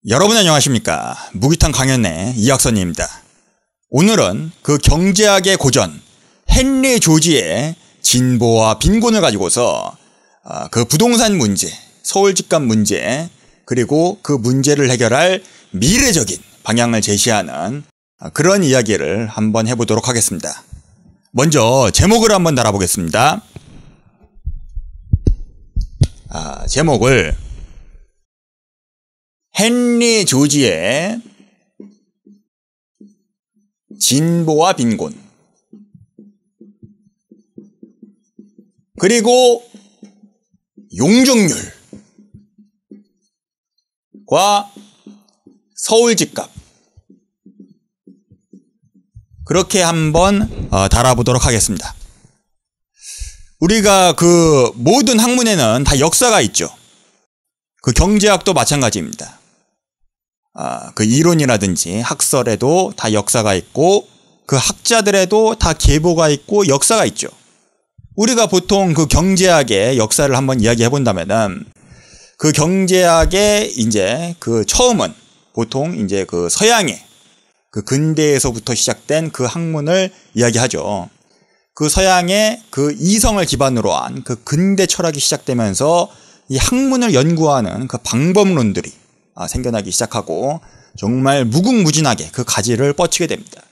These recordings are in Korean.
여러분 안녕하십니까. 무기탄 강연의 이학선입니다. 오늘은 그 경제학의 고전 헨리 조지의 진보와 빈곤을 가지고서 그 부동산 문제, 서울 집값 문제, 그리고 그 문제를 해결할 미래적인 방향을 제시하는 그런 이야기를 한번 해보도록 하겠습니다. 먼저 제목을 한번 달아보겠습니다. 제목을 헨리 조지의 진보와 빈곤, 그리고 용적률과 서울 집값, 그렇게 한번 달아보도록 하겠습니다. 우리가 그 모든 학문에는 다 역사가 있죠. 그 경제학도 마찬가지입니다. 그 이론이라든지 학설에도 다 역사가 있고 그 학자들에도 다 계보가 있고 역사가 있죠. 우리가 보통 그 경제학의 역사를 한번 이야기해 본다면은 그 경제학의 이제 그 처음은 보통 이제 그 서양의 그 근대에서부터 시작된 그 학문을 이야기하죠. 그 서양의 그 이성을 기반으로 한 그 근대 철학이 시작되면서 이 학문을 연구하는 그 방법론들이 생겨나기 시작하고 정말 무궁무진하게 그 가지를 뻗치게 됩니다.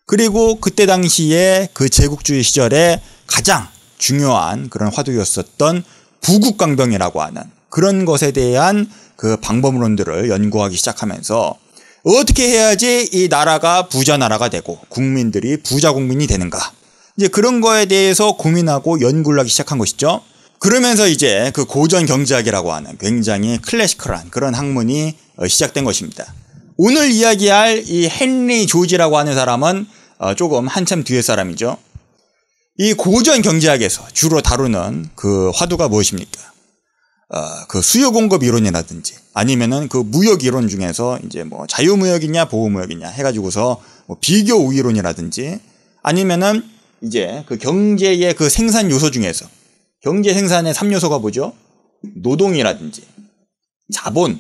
그리고 그때 당시에 그 제국주의 시절에 가장 중요한 그런 화두였었던 부국강병이라고 하는 그런 것에 대한 그 방법론들을 연구하기 시작하면서 어떻게 해야지 이 나라가 부자 나라가 되고 국민들이 부자 국민이 되는가, 이제 그런 거에 대해서 고민하고 연구를 하기 시작한 것이죠. 그러면서 이제 그 고전 경제학이라고 하는 굉장히 클래시컬한 그런 학문이 시작된 것입니다. 오늘 이야기할 이 헨리 조지라고 하는 사람은 조금 한참 뒤의 사람이죠. 이 고전 경제학에서 주로 다루는 그 화두가 무엇입니까? 그 수요 공급 이론이라든지 아니면은 그 무역 이론 중에서 이제 뭐 자유무역이냐 보호무역이냐 해가지고서 뭐 비교 우이론이라든지 아니면은 이제 그 경제의 그 생산 요소 중에서 경제 생산의 3요소가 뭐죠? 노동이라든지 자본,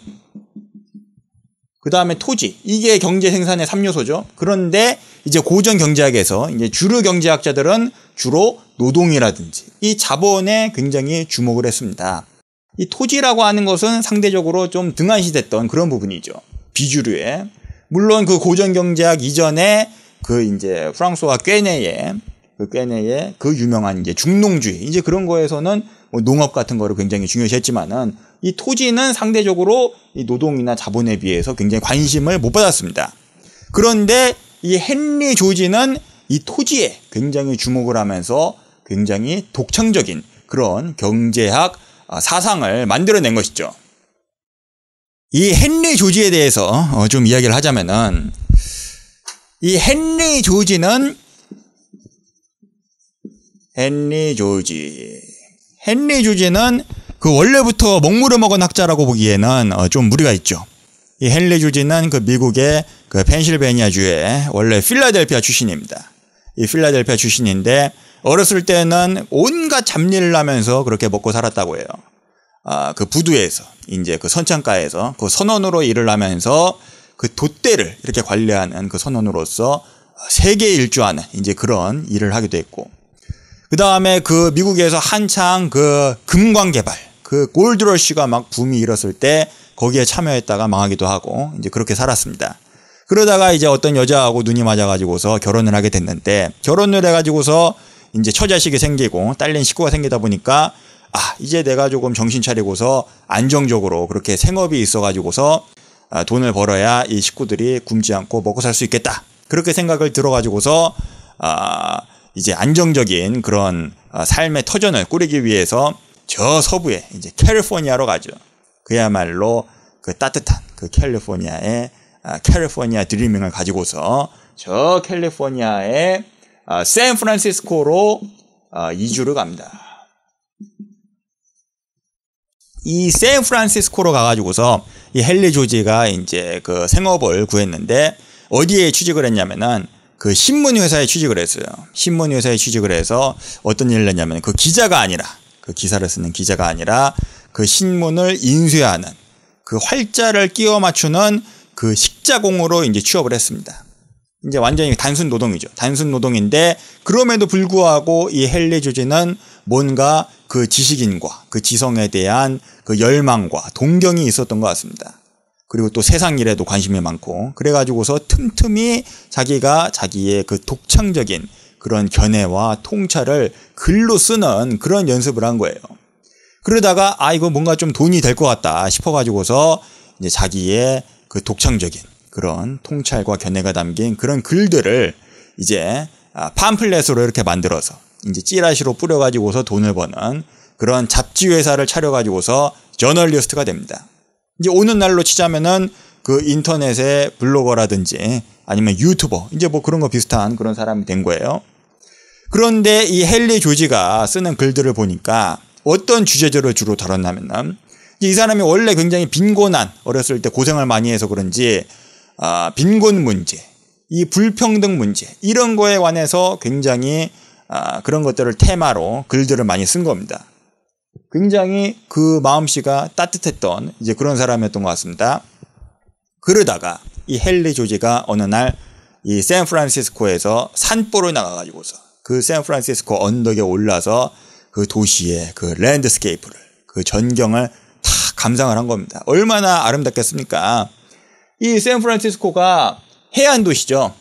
그 다음에 토지, 이게 경제 생산의 3요소죠. 그런데 이제 고전 경제학에서 이제 주류 경제학자들은 주로 노동이라든지 이 자본에 굉장히 주목을 했습니다. 이 토지라고 하는 것은 상대적으로 좀 등한시됐던 그런 부분이죠. 비주류의. 물론 그 고전 경제학 이전에 그 이제 프랑스와 꾀네의 그 유명한 이제 중농주의, 이제 그런 거에서는 뭐 농업 같은 거를 굉장히 중요시했지만은 이 토지는 상대적으로 이 노동이나 자본에 비해서 굉장히 관심을 못 받았습니다. 그런데 이 헨리 조지는 이 토지에 굉장히 주목을 하면서 굉장히 독창적인 그런 경제학 사상을 만들어낸 것이죠. 이 헨리 조지에 대해서 좀 이야기를 하자면은 이 헨리 조지는 그 원래부터 먹물을 먹은 학자라고 보기에는 좀 무리가 있죠. 이 헨리 조지는 그 미국의 그 펜실베니아주의 원래 필라델피아 출신입니다. 이 필라델피아 출신인데 어렸을 때는 온갖 잡일을 하면서 그렇게 먹고 살았다고 해요. 그 부두에서 이제 그 선창가에서 그 선원으로 일을 하면서 그 돛대를 이렇게 관리하는 그 선원으로서 세계 일주하는 이제 그런 일을 하기도 했고, 그 다음에 그 미국에서 한창 그 금광 개발, 그 골드러시가 막 붐이 일었을 때 거기에 참여했다가 망하기도 하고 이제 그렇게 살았습니다. 그러다가 이제 어떤 여자하고 눈이 맞아가지고서 결혼을 하게 됐는데, 결혼을 해가지고서 이제 처자식이 생기고 딸린 식구가 생기다 보니까 이제 내가 조금 정신 차리고서 안정적으로 그렇게 생업이 있어가지고서 돈을 벌어야 이 식구들이 굶지 않고 먹고 살 수 있겠다. 그렇게 생각을 들어가지고서 이제 안정적인 그런 삶의 터전을 꾸리기 위해서 저 서부에 이제 캘리포니아로 가죠. 그야말로 그 따뜻한 그 캘리포니아의 캘리포니아 드리밍을 가지고서 저 캘리포니아의 샌프란시스코로 이주를 갑니다. 이 샌프란시스코로 가가지고서 이 헨리 조지가 이제 그 생업을 구했는데 어디에 취직을 했냐면은 그 신문회사에 취직을 했어요. 신문회사에 취직을 해서 어떤 일을 했냐면 그 기자가 아니라, 그 기사를 쓰는 기자가 아니라 그 신문을 인쇄하는 그 활자를 끼워 맞추는 그 식자공으로 이제 취업을 했습니다. 이제 완전히 단순 노동이죠. 단순 노동인데 그럼에도 불구하고 이 헨리 조지는 뭔가 그 지식인과 그 지성에 대한 그 열망과 동경이 있었던 것 같습니다. 그리고 또 세상 일에도 관심이 많고 그래가지고서 틈틈이 자기가 자기의 그 독창적인 그런 견해와 통찰을 글로 쓰는 그런 연습을 한 거예요. 그러다가 이거 뭔가 좀 돈이 될 것 같다 싶어가지고서 이제 자기의 그 독창적인 그런 통찰과 견해가 담긴 그런 글들을 이제 팜플렛으로 이렇게 만들어서 이제 찌라시로 뿌려가지고서 돈을 버는 그런 잡지 회사를 차려가지고서 저널리스트가 됩니다. 이제 오는 날로 치자면은 그 인터넷의 블로거라든지 아니면 유튜버 이제 뭐 그런 거 비슷한 그런 사람이 된 거예요. 그런데 이 헨리 조지가 쓰는 글들을 보니까 어떤 주제들을 주로 다뤘냐면은 이 사람이 원래 굉장히 빈곤한 어렸을 때 고생을 많이 해서 그런지 빈곤 문제, 이 불평등 문제 이런 거에 관해서 굉장히 그런 것들을 테마로 글들을 많이 쓴 겁니다. 굉장히 그 마음씨가 따뜻했던 이제 그런 사람이었던 것 같습니다. 그러다가 이 헨리 조지가 어느 날 이 샌프란시스코에서 산보로 나가가지고서 그 샌프란시스코 언덕에 올라서 그 도시의 그 랜드스케이프를 그 전경을 다 감상을 한 겁니다. 얼마나 아름답겠습니까? 이 샌프란시스코가 해안 도시죠.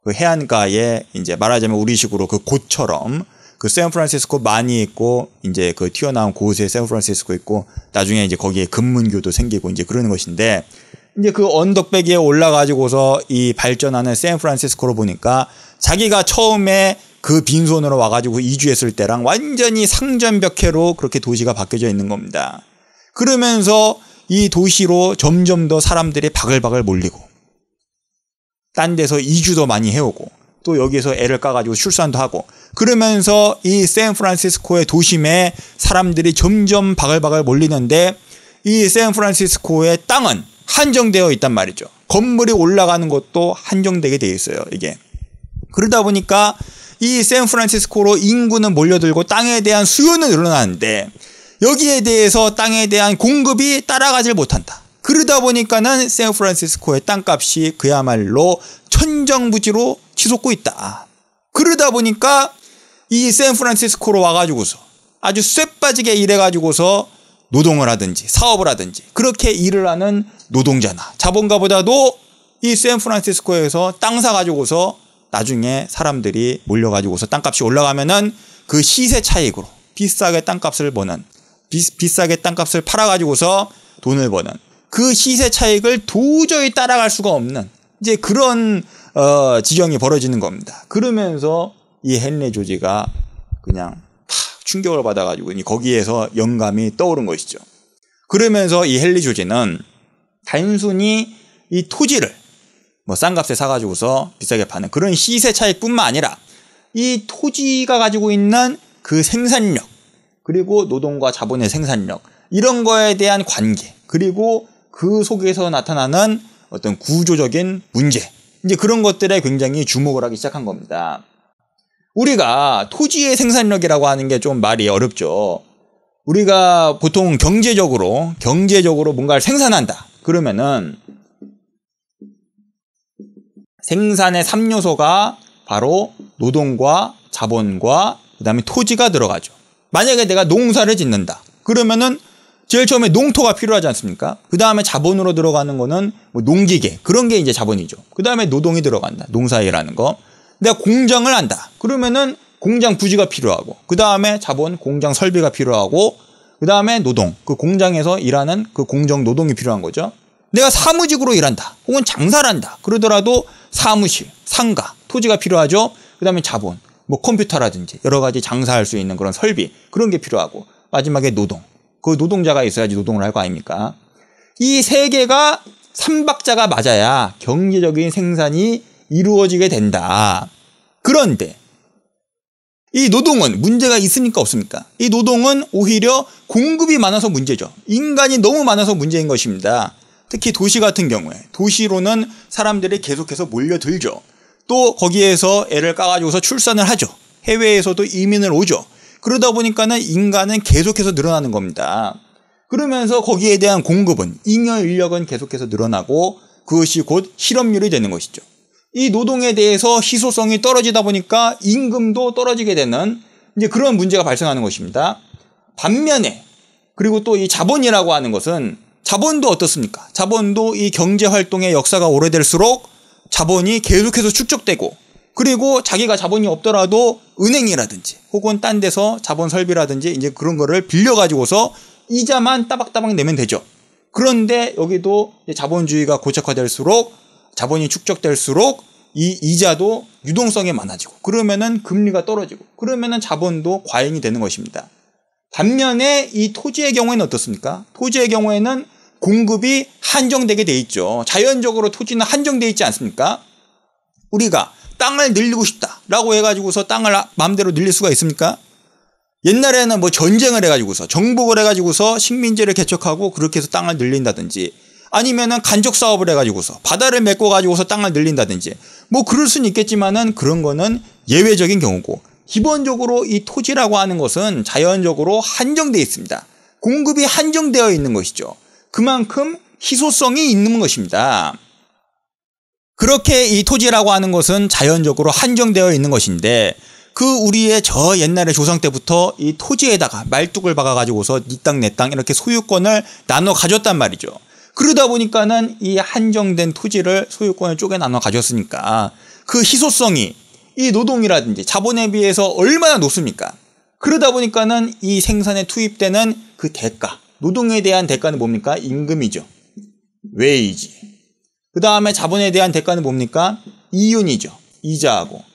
그 해안가에 이제 말하자면 우리식으로 그 곳처럼 그 샌프란시스코 많이 있고 이제 그 튀어나온 곳에 샌프란시스코 있고 나중에 이제 거기에 금문교도 생기고 이제 그러는 것인데 이제 그 언덕배기에 올라가지고서 이 발전하는 샌프란시스코로 보니까 자기가 처음에 그 빈손으로 와가지고 이주했을 때랑 완전히 상전벽해로 그렇게 도시가 바뀌어져 있는 겁니다. 그러면서 이 도시로 점점 더 사람들이 바글바글 몰리고 딴 데서 이주도 많이 해오고 또 여기서 애를 까가지고 출산도 하고 그러면서 이 샌프란시스코의 도심에 사람들이 점점 바글바글 몰리는데 이 샌프란시스코의 땅은 한정되어 있단 말이죠. 건물이 올라가는 것도 한정되게 되어 있어요. 이게. 그러다 보니까 이 샌프란시스코로 인구는 몰려들고 땅에 대한 수요는 늘어나는데 여기에 대해서 땅에 대한 공급이 따라가질 못한다. 그러다 보니까는 샌프란시스코의 땅값이 그야말로 천정부지로 치솟고 있다. 그러다 보니까 이 샌프란시스코로 와가지고서 아주 쇠빠지게 일해가지고서 노동을 하든지 사업을 하든지 그렇게 일을 하는 노동자나 자본가보다도 이 샌프란시스코에서 땅 사가지고서 나중에 사람들이 몰려가지고서 땅값이 올라가면은 그 시세 차익으로 비싸게 땅값을 버는 비싸게 땅값을 팔아가지고서 돈을 버는 그 시세 차익을 도저히 따라갈 수가 없는 이제 그런 지경이 벌어지는 겁니다. 그러면서 이 헨리 조지가 그냥 충격을 받아가지고 거기에서 영감이 떠오른 것이죠. 그러면서 이 헨리 조지는 단순히 이 토지를 뭐 싼 값에 사가지고서 비싸게 파는 그런 시세 차익뿐만 아니라 이 토지가 가지고 있는 그 생산력 그리고 노동과 자본의 생산력 이런 거에 대한 관계 그리고 그 속에서 나타나는 어떤 구조적인 문제 이제 그런 것들에 굉장히 주목을 하기 시작한 겁니다. 우리가 토지의 생산력이라고 하는 게 좀 말이 어렵죠. 우리가 보통 경제적으로 뭔가를 생산한다. 그러면은 생산의 3요소가 바로 노동과 자본과 그다음에 토지가 들어가죠. 만약에 내가 농사를 짓는다. 그러면은 제일 처음에 농토가 필요하지 않습니까? 그 다음에 자본으로 들어가는 거는 뭐 농기계 그런 게 이제 자본이죠. 그 다음에 노동이 들어간다. 농사일하는 거. 내가 공장을 한다. 그러면은 공장 부지가 필요하고 그 다음에 자본 공장 설비가 필요하고 그 다음에 노동 그 공장에서 일하는 그 공정 노동이 필요한 거죠. 내가 사무직으로 일한다. 혹은 장사를 한다. 그러더라도 사무실, 상가, 토지가 필요하죠. 그 다음에 자본, 뭐 컴퓨터라든지 여러 가지 장사할 수 있는 그런 설비 그런 게 필요하고 마지막에 노동. 그 노동자가 있어야지 노동을 할 거 아닙니까? 이 세 개가 삼박자가 맞아야 경제적인 생산이 이루어지게 된다. 그런데 이 노동은 문제가 있습니까 없습니까? 이 노동은 오히려 공급이 많아서 문제죠. 인간이 너무 많아서 문제인 것입니다. 특히 도시 같은 경우에 도시로는 사람들이 계속해서 몰려들죠. 또 거기에서 애를 까가지고서 출산을 하죠. 해외에서도 이민을 오죠. 그러다 보니까는 인간은 계속해서 늘어나는 겁니다. 그러면서 거기에 대한 공급은, 잉여 인력은 계속해서 늘어나고 그것이 곧 실업률이 되는 것이죠. 이 노동에 대해서 희소성이 떨어지다 보니까 임금도 떨어지게 되는 이제 그런 문제가 발생하는 것입니다. 반면에 그리고 또 이 자본이라고 하는 것은, 자본도 어떻습니까? 자본도 이 경제 활동의 역사가 오래될수록 자본이 계속해서 축적되고, 그리고 자기가 자본이 없더라도 은행이라든지 혹은 딴 데서 자본 설비라든지 이제 그런 거를 빌려가지고서 이자만 따박따박 내면 되죠. 그런데 여기도 자본주의가 고착화될수록, 자본이 축적될수록 이 이자도 유동성이 많아지고, 그러면은 금리가 떨어지고, 그러면은 자본도 과잉이 되는 것입니다. 반면에 이 토지의 경우에는 어떻습니까? 토지의 경우에는 공급이 한정되게 돼 있죠. 자연적으로 토지는 한정되어 있지 않습니까? 우리가 땅을 늘리고 싶다라고 해가지고서 땅을 마음대로 늘릴 수가 있습니까? 옛날에는 뭐 전쟁을 해가지고서, 정복을 해가지고서 식민지를 개척하고 그렇게 해서 땅을 늘린다든지, 아니면은 간척 사업을 해가지고서 바다를 메꿔가지고서 땅을 늘린다든지, 뭐 그럴 수는 있겠지만은 그런 거는 예외적인 경우고, 기본적으로 이 토지라고 하는 것은 자연적으로 한정되어 있습니다. 공급이 한정되어 있는 것이죠. 그만큼 희소성이 있는 것입니다. 그렇게 이 토지라고 하는 것은 자연적으로 한정되어 있는 것인데, 그 우리의 저 옛날에 조상 때부터 이 토지에다가 말뚝을 박아가지고서 네 땅 내 땅 이렇게 소유권을 나눠 가졌단 말이죠. 그러다 보니까는 이 한정된 토지를, 소유권을 쪼개 나눠 가졌으니까 그 희소성이 이 노동이라든지 자본에 비해서 얼마나 높습니까? 그러다 보니까는 이 생산에 투입되는 그 대가, 노동에 대한 대가는 뭡니까? 임금이죠. 웨이지. 그 다음에 자본에 대한 대가는 뭡니까? 이윤이죠. 이자하고.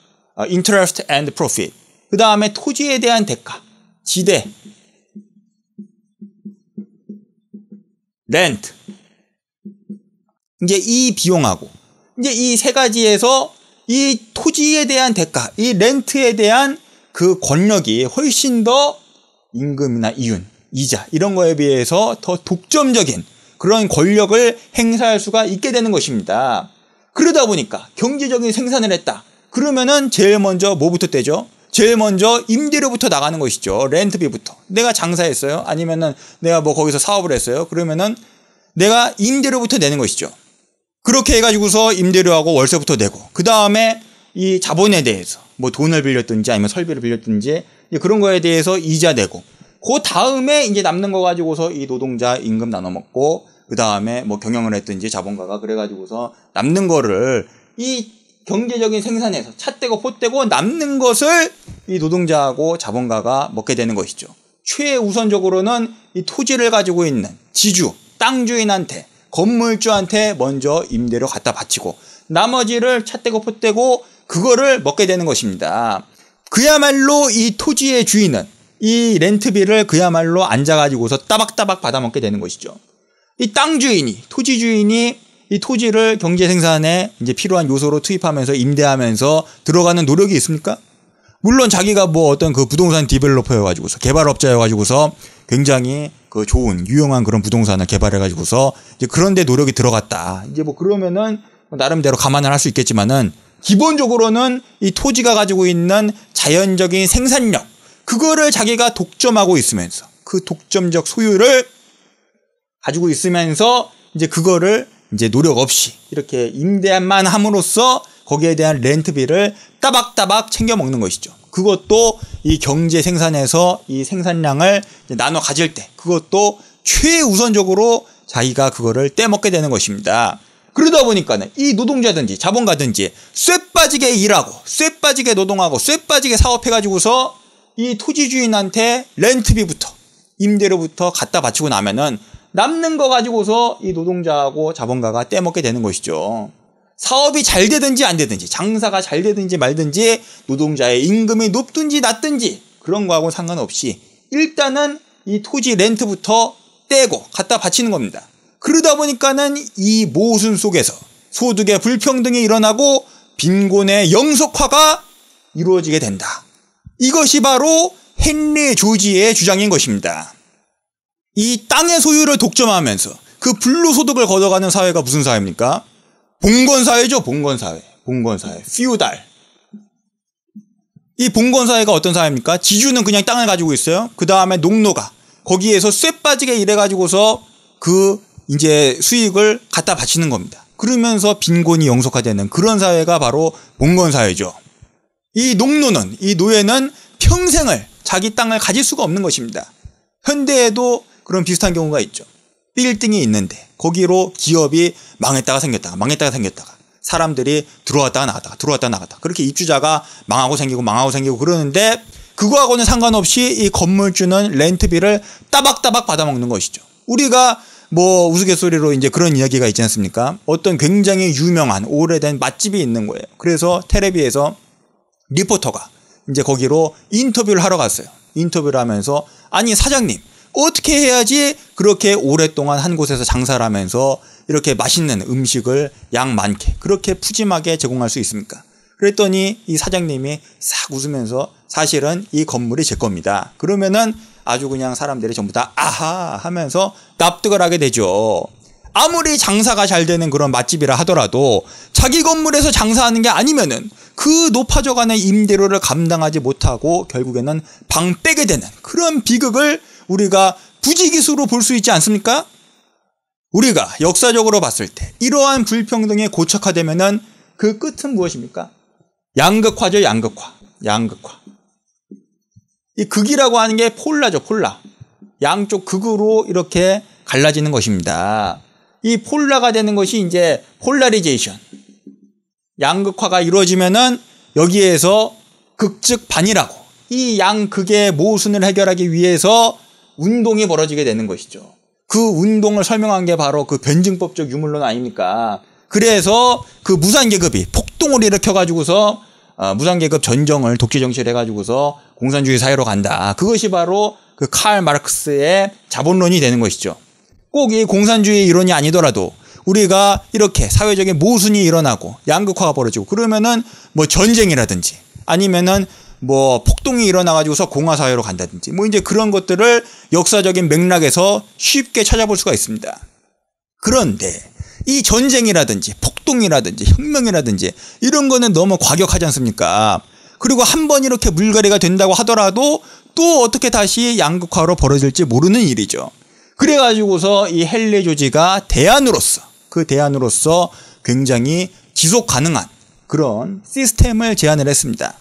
interest and profit. 그 다음에 토지에 대한 대가, 지대, 렌트. 이제 이 비용하고, 이제 이 세 가지에서 이 토지에 대한 대가, 이 렌트에 대한 그 권력이 훨씬 더 임금이나 이윤, 이자 이런 거에 비해서 더 독점적인 그런 권력을 행사할 수가 있게 되는 것입니다. 그러다 보니까 경제적인 생산을 했다. 그러면은 제일 먼저 뭐부터 떼죠? 제일 먼저 임대료부터 나가는 것이죠. 렌트비부터. 내가 장사했어요. 아니면은 내가 뭐 거기서 사업을 했어요. 그러면은 내가 임대료부터 내는 것이죠. 그렇게 해가지고서 임대료하고 월세부터 내고, 그 다음에 이 자본에 대해서 뭐 돈을 빌렸든지 아니면 설비를 빌렸든지 그런 거에 대해서 이자 내고, 그 다음에 이제 남는 거 가지고서 이 노동자 임금 나눠 먹고, 그 다음에 뭐 경영을 했든지 자본가가 그래가지고서 남는 거를 이 경제적인 생산에서 찻대고 포대고 남는 것을 이 노동자하고 자본가가 먹게 되는 것이죠. 최우선적으로는 이 토지를 가지고 있는 지주, 땅 주인한테, 건물주한테 먼저 임대료 갖다 바치고, 나머지를 찻대고 포대고 그거를 먹게 되는 것입니다. 그야말로 이 토지의 주인은 이 렌트비를 그야말로 앉아가지고서 따박따박 받아먹게 되는 것이죠. 이 땅 주인이, 토지 주인이 이 토지를 경제 생산에 이제 필요한 요소로 투입하면서 임대하면서 들어가는 노력이 있습니까? 물론 자기가 뭐 어떤 그 부동산 디벨로퍼여가지고서, 개발업자여가지고서 굉장히 그 좋은 유용한 그런 부동산을 개발해가지고서 이제 그런데 노력이 들어갔다. 이제 뭐 그러면은 나름대로 감안을 할 수 있겠지만은, 기본적으로는 이 토지가 가지고 있는 자연적인 생산력, 그거를 자기가 독점하고 있으면서, 그 독점적 소유를 가지고 있으면서 이제 그거를 이제 노력 없이 이렇게 임대만 함으로써 거기에 대한 렌트비를 따박따박 챙겨 먹는 것이죠. 그것도 이 경제 생산에서 이 생산량을 나눠 가질 때, 그것도 최우선적으로 자기가 그거를 떼먹게 되는 것입니다. 그러다 보니까는 이 노동자든지 자본가든지 쇠 빠지게 일하고, 쇠 빠지게 노동하고, 쇠 빠지게 사업해가지고서 이 토지 주인한테 렌트비부터, 임대료부터 갖다 바치고 나면은 남는 거 가지고서 이 노동자하고 자본가가 떼먹게 되는 것이죠. 사업이 잘 되든지 안 되든지, 장사가 잘 되든지 말든지, 노동자의 임금이 높든지 낮든지 그런 거하고 상관없이 일단은 이 토지 렌트부터 떼고 갖다 바치는 겁니다. 그러다 보니까는 이 모순 속에서 소득의 불평등이 일어나고 빈곤의 영속화가 이루어지게 된다. 이것이 바로 헨리 조지의 주장인 것입니다. 이 땅의 소유를 독점하면서 그 불로소득을 걷어가는 사회가 무슨 사회입니까? 봉건사회죠. 봉건사회. 봉건사회. 피우달. 이 봉건사회가 어떤 사회입니까? 지주는 그냥 땅을 가지고 있어요. 그 다음에 농노가 거기에서 쇠 빠지게 일해가지고서 그 이제 수익을 갖다 바치는 겁니다. 그러면서 빈곤이 영속화되는 그런 사회가 바로 봉건 사회죠. 이 농노는, 이 노예는 평생을 자기 땅을 가질 수가 없는 것입니다. 현대에도 그런 비슷한 경우가 있죠. 빌딩이 있는데 거기로 기업이 망했다가 생겼다가 망했다가 생겼다가 사람들이 들어왔다가 나갔다가 들어왔다가 나갔다가 그렇게 입주자가 망하고 생기고 그러는데 그거하고는 상관없이 이 건물주는 렌트비를 따박따박 받아먹는 것이죠. 우리가 뭐 우스갯소리로 이제 그런 이야기가 있지 않습니까? 어떤 굉장히 유명한 오래된 맛집이 있는 거예요. 그래서 텔레비에서 리포터가 이제 거기로 인터뷰를 하러 갔어요. 인터뷰를 하면서 아니 사장님 어떻게 해야지 그렇게 오랫동안 한 곳에서 장사를 하면서 이렇게 맛있는 음식을 양 많게 그렇게 푸짐하게 제공할 수 있습니까? 그랬더니 이 사장님이 싹 웃으면서 사실은 이 건물이 제 겁니다. 그러면은 아주 그냥 사람들이 전부 다 아하 하면서 납득을 하게 되죠. 아무리 장사가 잘 되는 그런 맛집이라 하더라도 자기 건물에서 장사하는 게 아니면은 그 높아져가는 임대료를 감당하지 못하고 결국에는 방 빼게 되는 그런 비극을 우리가 부지기수로 볼 수 있지 않습니까? 우리가 역사적으로 봤을 때 이러한 불평등이 고착화되면은 그 끝은 무엇입니까? 양극화죠, 양극화. 이 극이라고 하는 게 폴라죠, 폴라. 양쪽 극으로 이렇게 갈라지는 것입니다. 이 폴라가 되는 것이 이제 폴라리제이션. 양극화가 이루어지면은 여기에서 극즉 반이라고 이 양극의 모순을 해결하기 위해서 운동이 벌어지게 되는 것이죠. 그 운동을 설명한 게 바로 그 변증법적 유물론 아닙니까? 그래서 그 무산계급이 폭동을 일으켜가지고서 무산계급 전정을 독재 정치를 해가지고서 공산주의 사회로 간다. 그것이 바로 그 칼 마르크스의 자본론이 되는 것이죠. 꼭 이 공산주의 이론이 아니더라도 우리가 이렇게 사회적인 모순이 일어나고 양극화가 벌어지고 그러면은 뭐 전쟁이라든지 아니면은 뭐 폭동이 일어나가지고서 공화사회로 간다든지 뭐 이제 그런 것들을 역사적인 맥락에서 쉽게 찾아볼 수가 있습니다. 그런데 이 전쟁이라든지 폭동이라든지 혁명이라든지 이런 거는 너무 과격하지 않습니까? 그리고 한 번 이렇게 물갈이가 된다고 하더라도 또 어떻게 다시 양극화로 벌어질지 모르는 일이죠. 그래가지고서 이 헨리 조지가 그 대안으로서 굉장히 지속 가능한 그런 시스템을 제안을 했습니다.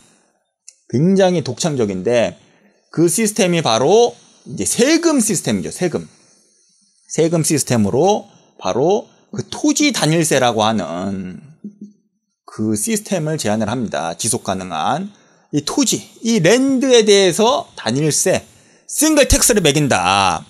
굉장히 독창적인데 그 시스템이 바로 이제 세금 시스템이죠. 세금 시스템으로 바로 그 토지 단일세라고 하는 그 시스템을 제안을 합니다. 지속 가능한 이 토지, 이 랜드에 대해서 단일세, 싱글 텍스를 매긴다.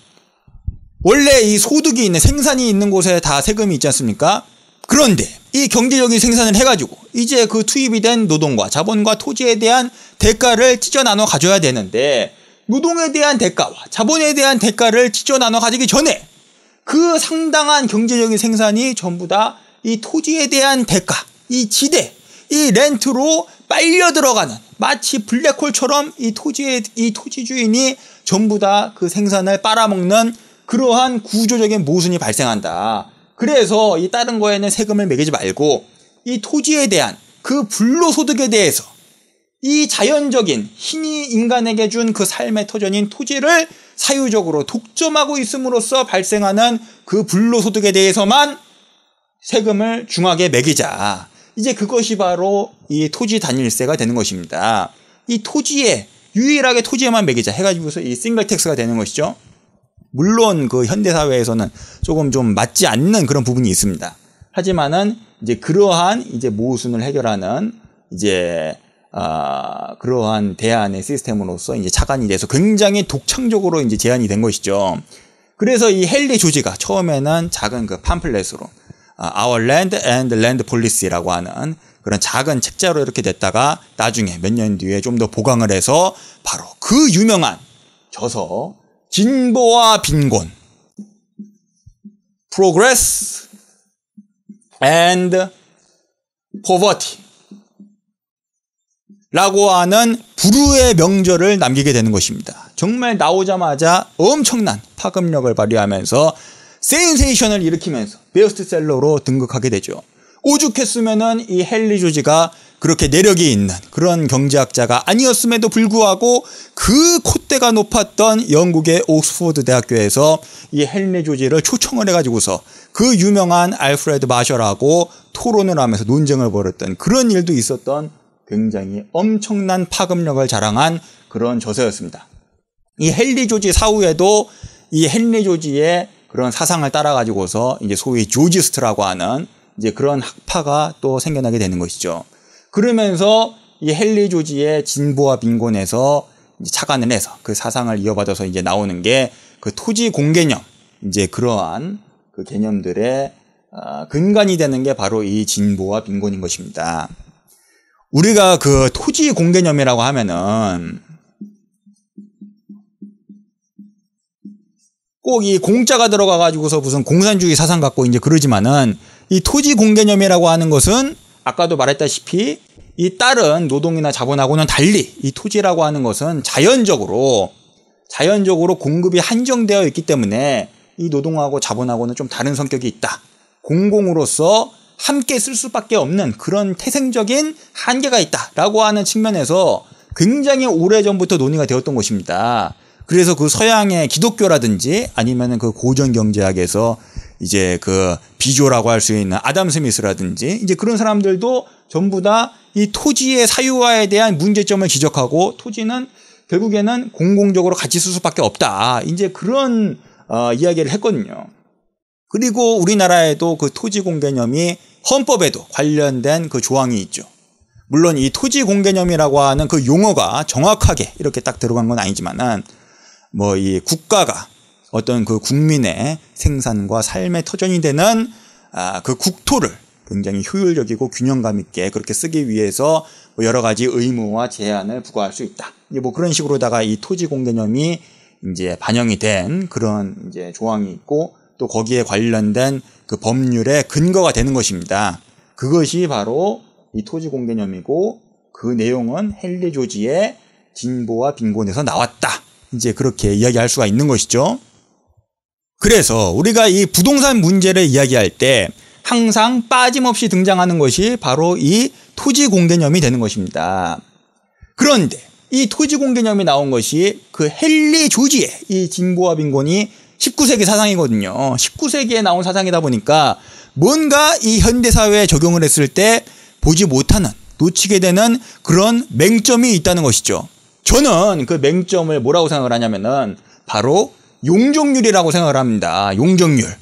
원래 이 소득이 있는 생산이 있는 곳에 다 세금이 있지 않습니까? 그런데 이 경제적인 생산을 해가지고 이제 그 투입이 된 노동과 자본과 토지에 대한 대가를 찢어 나눠 가져야 되는데 노동에 대한 대가와 자본에 대한 대가를 찢어 나눠 가지기 전에 그 상당한 경제적인 생산이 전부 다 이 토지에 대한 대가, 이 지대, 이 렌트로 빨려 들어가는 마치 블랙홀처럼 이 토지 주인이 전부 다 그 생산을 빨아먹는 그러한 구조적인 모순이 발생한다. 그래서 이 다른 거에는 세금을 매기지 말고 이 토지에 대한 그 불로소득에 대해서 이 자연적인 신이 인간에게 준 그 삶의 터전인 토지를 사유적으로 독점하고 있음으로써 발생하는 그 불로소득에 대해서만 세금을 중하게 매기자. 이제 그것이 바로 이 토지 단일세가 되는 것입니다. 이 토지에 유일하게 토지에만 매기자 해가지고서 이 싱글 텍스가 되는 것이죠. 물론 그 현대사회에서는 조금 좀 맞지 않는 그런 부분이 있습니다. 하지만은 이제 그러한 이제 모순을 해결하는 이제 그러한 대안의 시스템으로서 이제 착안이 돼서 굉장히 독창적으로 이제 제안이 된 것이죠. 그래서 이 헨리 조지가 처음에는 작은 그 팜플렛으로 Our Land and Land Policy라고 하는 그런 작은 책자로 이렇게 됐다가 나중에 몇 년 뒤에 좀 더 보강을 해서 바로 그 유명한 저서 진보와 빈곤 Progress and Poverty 라고 하는 불후의 명절을 남기게 되는 것입니다. 정말 나오자마자 엄청난 파급력을 발휘하면서 센세이션을 일으키면서 베스트셀러로 등극하게 되죠. 오죽했으면은 이 헨리 조지가 그렇게 내력이 있는 그런 경제학자가 아니었음에도 불구하고 그 콧대가 높았던 영국의 옥스퍼드 대학교에서 이 헨리 조지를 초청을 해가지고서 그 유명한 알프레드 마셜하고 토론을 하면서 논쟁을 벌였던 그런 일도 있었던 굉장히 엄청난 파급력을 자랑한 그런 저서였습니다. 이 헨리 조지 사후에도 이 헨리 조지의 그런 사상을 따라가지고서 이제 소위 조지스트라고 하는 이제 그런 학파가 또 생겨나게 되는 것이죠. 그러면서 이 헨리 조지의 진보와 빈곤에서 이제 착안을 해서 그 사상을 이어받아서 이제 나오는 게 그 토지 공개념, 이제 그러한 그 개념들의 근간이 되는 게 바로 이 진보와 빈곤인 것입니다. 우리가 그 토지 공개념이라고 하면은 꼭 이 공자가 들어가가지고서 무슨 공산주의 사상 갖고 이제 그러지만은 이 토지 공개념이라고 하는 것은 아까도 말했다시피 이 다른 노동이나 자본하고는 달리 이 토지라고 하는 것은 자연적으로 공급이 한정되어 있기 때문에 이 노동하고 자본하고는 좀 다른 성격이 있다. 공공으로서 함께 쓸 수밖에 없는 그런 태생적인 한계가 있다라고 하는 측면에서 굉장히 오래전부터 논의가 되었던 것입니다. 그래서 그 서양의 기독교라든지 아니면은 그 고전 경제학에서 이제 그 비조라고 할 수 있는 아담 스미스라든지 이제 그런 사람들도 전부 다 이 토지의 사유화에 대한 문제점을 지적하고 토지는 결국에는 공공적으로 같이 쓸 수밖에 없다. 이제 그런 이야기를 했거든요. 그리고 우리나라에도 그 토지 공개념이 헌법에도 관련된 그 조항이 있죠. 물론 이 토지 공개념이라고 하는 그 용어가 정확하게 이렇게 딱 들어간 건 아니지만은 뭐 이 국가가 어떤 그 국민의 생산과 삶의 터전이 되는 그 국토를 굉장히 효율적이고 균형감 있게 그렇게 쓰기 위해서 뭐 여러 가지 의무와 제한을 부과할 수 있다. 이제 뭐 그런 식으로다가 이 토지 공개념이 이제 반영이 된 그런 이제 조항이 있고 또 거기에 관련된 그 법률의 근거가 되는 것입니다. 그것이 바로 이 토지 공개념이고 그 내용은 헨리 조지의 진보와 빈곤에서 나왔다. 이제 그렇게 이야기할 수가 있는 것이죠. 그래서 우리가 이 부동산 문제를 이야기할 때 항상 빠짐없이 등장하는 것이 바로 이 토지 공개념이 되는 것입니다. 그런데 이 토지 공개념이 나온 것이 그 헨리 조지의 이 진보와 빈곤이 19세기 사상이거든요. 19세기에 나온 사상이다 보니까 뭔가 이 현대사회에 적용을 했을 때 보지 못하는, 놓치게 되는 그런 맹점이 있다는 것이죠. 저는 그 맹점을 뭐라고 생각을 하냐면은 바로 용적률이라고 생각을 합니다. 용적률.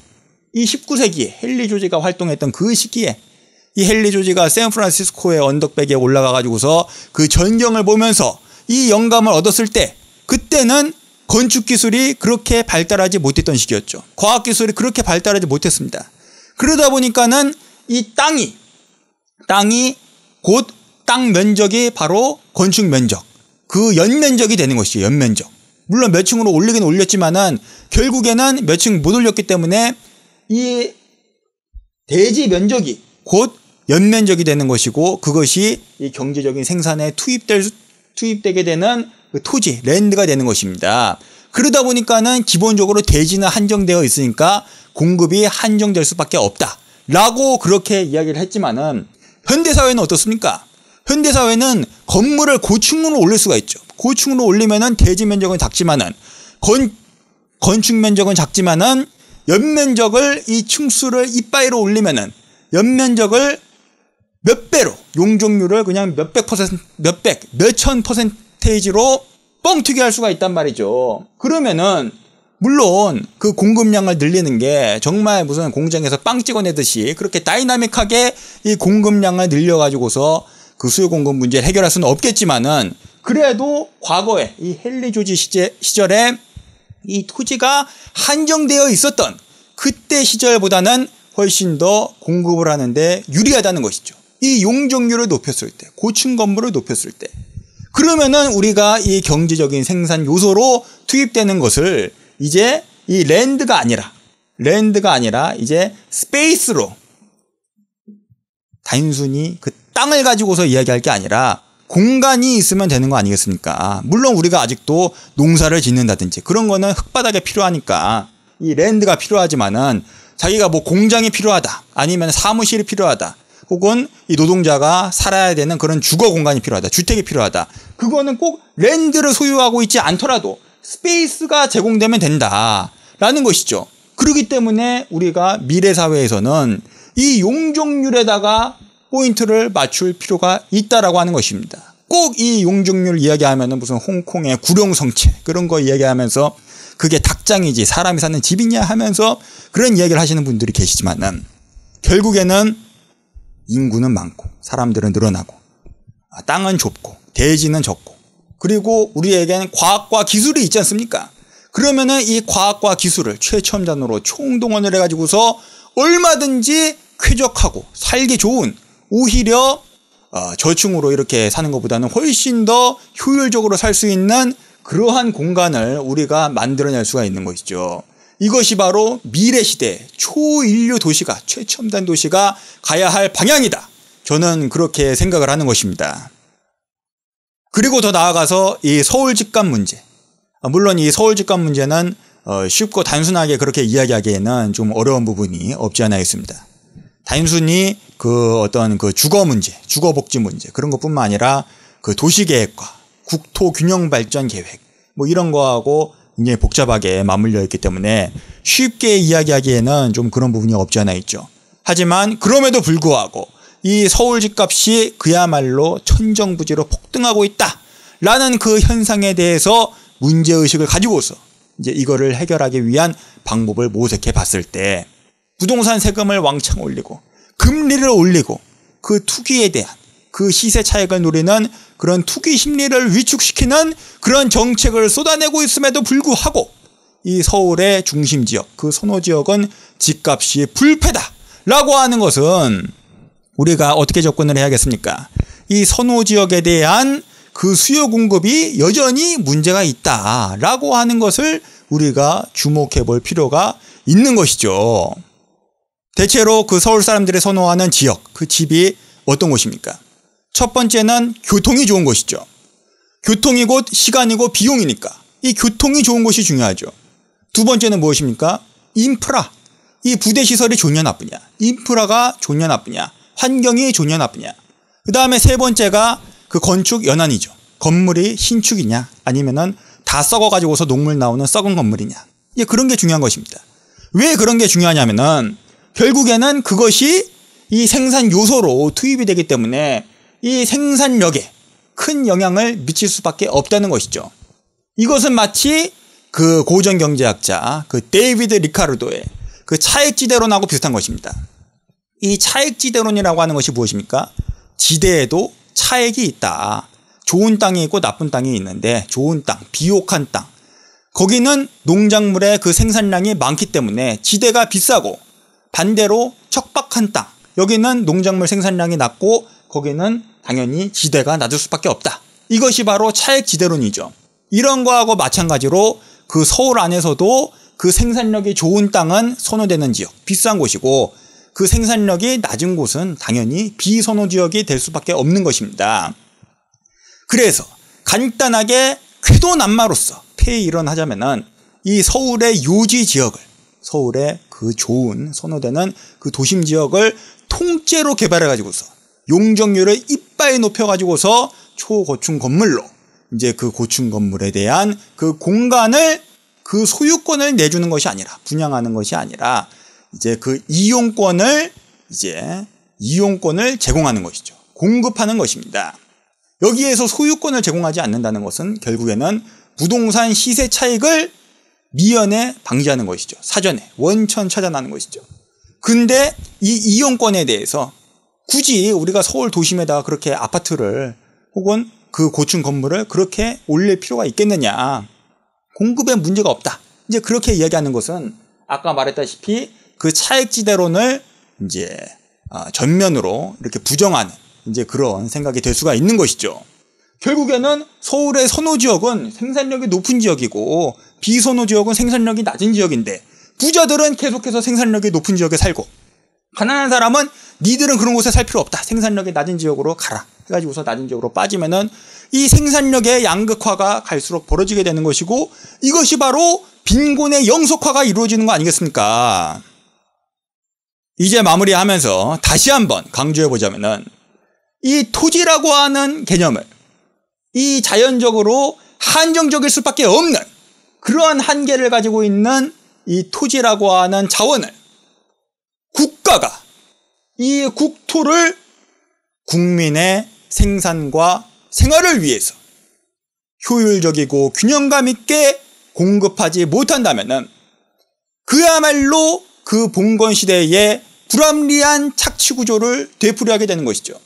이 19세기에 헨리 조지가 활동했던 그 시기에 이 헨리 조지가 샌프란시스코의 언덕배기에 올라가가지고서 그 전경을 보면서 이 영감을 얻었을 때 그때는 건축기술이 그렇게 발달하지 못했던 시기였죠. 과학기술이 그렇게 발달하지 못했습니다. 그러다 보니까는 이 땅이 곧 땅 면적이 바로 건축 면적, 그 연면적이 되는 것이죠. 연면적. 물론 몇 층으로 올리긴 올렸지만은 결국에는 몇 층 못 올렸기 때문에 이 대지 면적이 곧 연면적이 되는 것이고 그것이 이 경제적인 생산에 투입되게 되는 그 토지, 랜드가 되는 것입니다. 그러다 보니까는 기본적으로 대지는 한정되어 있으니까 공급이 한정될 수밖에 없다라고 그렇게 이야기를 했지만은 현대사회는 어떻습니까? 현대사회는 건물을 고층으로 올릴 수가 있죠. 고층으로 올리면은 대지 면적은 작지만은 건축 면적은 작지만은 연면적을 이 층수를 이빠이로 올리면은 연면적을 몇 배로 용적률을 그냥 몇천 퍼센테이지로 뻥튀기 할 수가 있단 말이죠. 그러면은 물론 그 공급량을 늘리는 게 정말 무슨 공장에서 빵 찍어내듯이 그렇게 다이나믹하게 이 공급량을 늘려가지고서 그 수요 공급 문제를 해결할 수는 없겠지만은 그래도 과거에 이 헨리 조지 시절에 이 토지가 한정되어 있었던 그때 시절보다는 훨씬 더 공급을 하는데 유리하다는 것이죠. 이 용적률을 높였을 때, 고층 건물을 높였을 때. 그러면은 우리가 이 경제적인 생산 요소로 투입되는 것을 이제 이 랜드가 아니라 이제 스페이스로 단순히 그 땅을 가지고서 이야기할 게 아니라 공간이 있으면 되는 거 아니겠습니까? 물론 우리가 아직도 농사를 짓는다든지 그런 거는 흙바닥에 필요하니까 이 랜드가 필요하지만은 자기가 뭐 공장이 필요하다 아니면 사무실이 필요하다 혹은 이 노동자가 살아야 되는 그런 주거 공간이 필요하다. 주택이 필요하다. 그거는 꼭 랜드를 소유하고 있지 않더라도 스페이스가 제공되면 된다라는 것이죠. 그렇기 때문에 우리가 미래 사회에서는 이 용적률에다가 포인트를 맞출 필요가 있다라고 하는 것입니다. 꼭 이 용적률 이야기하면은 무슨 홍콩의 구룡성체 그런 거 이야기하면서 그게 닭장이지 사람이 사는 집이냐 하면서 그런 이야기를 하시는 분들이 계시지만은 결국에는 인구는 많고 사람들은 늘어나고 땅은 좁고 대지는 적고 그리고 우리에게는 과학과 기술이 있지 않습니까? 그러면은 이 과학과 기술을 최첨단으로 총동원을 해가지고서 얼마든지 쾌적하고 살기 좋은 오히려 저층으로 이렇게 사는 것보다는 훨씬 더 효율적으로 살 수 있는 그러한 공간을 우리가 만들어낼 수가 있는 것이죠. 이것이 바로 미래 시대 초인류 도시가 최첨단 도시가 가야 할 방향이다. 저는 그렇게 생각을 하는 것입니다. 그리고 더 나아가서 이 서울 집값 문제. 물론 이 서울 집값 문제는 쉽고 단순하게 그렇게 이야기하기에는 좀 어려운 부분이 없지 않아 있습니다. 단순히 그 어떤 그 주거 문제, 주거 복지 문제 그런 것뿐만 아니라 그 도시 계획과 국토 균형 발전 계획 뭐 이런 거하고 굉장히 복잡하게 맞물려 있기 때문에 쉽게 이야기하기에는 좀 그런 부분이 없지 않아 있죠. 하지만 그럼에도 불구하고 이 서울 집값이 그야말로 천정부지로 폭등하고 있다라는 그 현상에 대해서 문제의식을 가지고서 이제 이거를 해결하기 위한 방법을 모색해 봤을 때 부동산 세금을 왕창 올리고 금리를 올리고 그 투기에 대한 그 시세 차익을 노리는 그런 투기 심리를 위축시키는 그런 정책을 쏟아내고 있음에도 불구하고 이 서울의 중심 지역, 그 선호 지역은 집값이 불패다라고 하는 것은 우리가 어떻게 접근을 해야겠습니까? 이 선호 지역에 대한 그 수요 공급이 여전히 문제가 있다라고 하는 것을 우리가 주목해 볼 필요가 있는 것이죠. 대체로 그 서울 사람들이 선호하는 지역, 그 집이 어떤 곳입니까? 첫 번째는 교통이 좋은 곳이죠. 교통이 곧 시간이고 비용이니까 이 교통이 좋은 곳이 중요하죠. 두 번째는 무엇입니까? 인프라. 이 부대 시설이 좋냐 나쁘냐. 인프라가 좋냐 나쁘냐. 환경이 좋냐 나쁘냐. 그 다음에 세 번째가 그 건축 연한이죠. 건물이 신축이냐 아니면은 다 썩어가지고서 녹물 나오는 썩은 건물이냐. 예, 그런 게 중요한 것입니다. 왜 그런 게 중요하냐면은 결국에는 그것이 이 생산 요소로 투입이 되기 때문에 이 생산력에 큰 영향을 미칠 수밖에 없다는 것이죠. 이것은 마치 그 고전 경제학자 그 데이비드 리카르도의 그 차액지대론하고 비슷한 것입니다. 이 차액지대론이라고 하는 것이 무엇입니까? 지대에도 차액이 있다. 좋은 땅이 있고 나쁜 땅이 있는데 좋은 땅, 비옥한 땅. 거기는 농작물의 그 생산량이 많기 때문에 지대가 비싸고 반대로 척박한 땅. 여기는 농작물 생산량이 낮고 거기는 당연히 지대가 낮을 수밖에 없다. 이것이 바로 차액지대론이죠. 이런 거하고 마찬가지로 그 서울 안에서도 그 생산력이 좋은 땅은 선호되는 지역, 비싼 곳이고 그 생산력이 낮은 곳은 당연히 비선호 지역이 될 수밖에 없는 것입니다. 그래서 간단하게 쾌도난마로서 폐일원하자면은 이 서울의 요지 지역을 서울의 그 좋은 선호되는 그 도심 지역을 통째로 개발해 가지고서 용적률을 이빠이 높여 가지고서 초고층 건물로 이제 그 고층 건물에 대한 그 공간을 그 소유권을 내주는 것이 아니라 분양하는 것이 아니라 이제 그 이용권을 제공하는 것이죠. 공급하는 것입니다. 여기에서 소유권을 제공하지 않는다는 것은 결국에는 부동산 시세 차익을 미연에 방지하는 것이죠. 사전에 원천 차단하는 것이죠. 근데 이 이용권에 대해서 굳이 우리가 서울 도심에다가 그렇게 아파트를 혹은 그 고층 건물을 그렇게 올릴 필요가 있겠느냐. 공급에 문제가 없다. 이제 그렇게 이야기하는 것은 아까 말했다시피 그 차액지대론을 이제 전면으로 이렇게 부정하는 이제 그런 생각이 될 수가 있는 것이죠. 결국에는 서울의 선호 지역은 생산력이 높은 지역이고 비선호 지역은 생산력이 낮은 지역인데 부자들은 계속해서 생산력이 높은 지역에 살고 가난한 사람은 니들은 그런 곳에 살 필요 없다. 생산력이 낮은 지역으로 가라. 해가지고서 낮은 지역으로 빠지면은 이 생산력의 양극화가 갈수록 벌어지게 되는 것이고 이것이 바로 빈곤의 영속화가 이루어지는 거 아니겠습니까? 이제 마무리하면서 다시 한번 강조해 보자면은 이 토지라고 하는 개념을 이 자연적으로 한정적일 수밖에 없는 그러한 한계를 가지고 있는 이 토지라고 하는 자원을 국가가 이 국토를 국민의 생산과 생활을 위해서 효율적이고 균형감 있게 공급하지 못한다면은 그야말로 그 봉건 시대의 불합리한 착취 구조를 되풀이하게 되는 것이죠.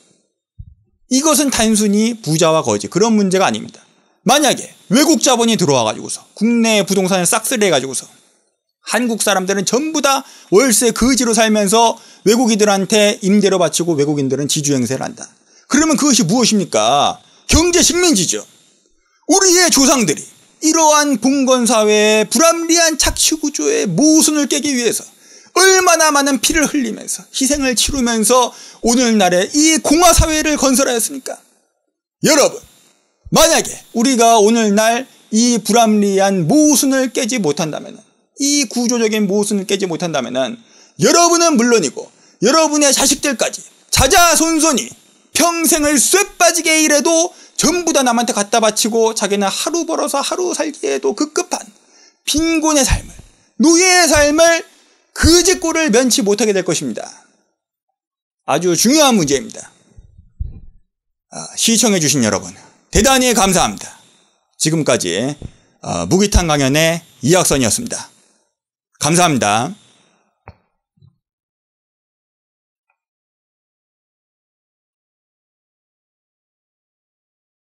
이것은 단순히 부자와 거지 그런 문제가 아닙니다. 만약에 외국 자본이 들어와가지고서 국내 부동산을 싹쓸이해가지고서 한국 사람들은 전부 다 월세 거지로 살면서 외국인들한테 임대료 바치고 외국인들은 지주행세를 한다. 그러면 그것이 무엇입니까? 경제 식민지죠. 우리의 조상들이 이러한 봉건사회의 불합리한 착취구조의 모순을 깨기 위해서 얼마나 많은 피를 흘리면서 희생을 치르면서 오늘날의 이 공화사회를 건설하였습니까? 여러분, 만약에 우리가 오늘날 이 불합리한 모순을 깨지 못한다면, 이 구조적인 모순을 깨지 못한다면 여러분은 물론이고 여러분의 자식들까지 자자손손이 평생을 쇠빠지게 일해도 전부 다 남한테 갖다 바치고 자기는 하루 벌어서 하루 살기에도 급급한 빈곤의 삶을, 노예의 삶을 그지꼴을 면치 못하게 될 것입니다. 아주 중요한 문제입니다. 시청해 주신 여러분 대단히 감사합니다. 지금까지 무기탄 강연의 이학선이었습니다. 감사합니다.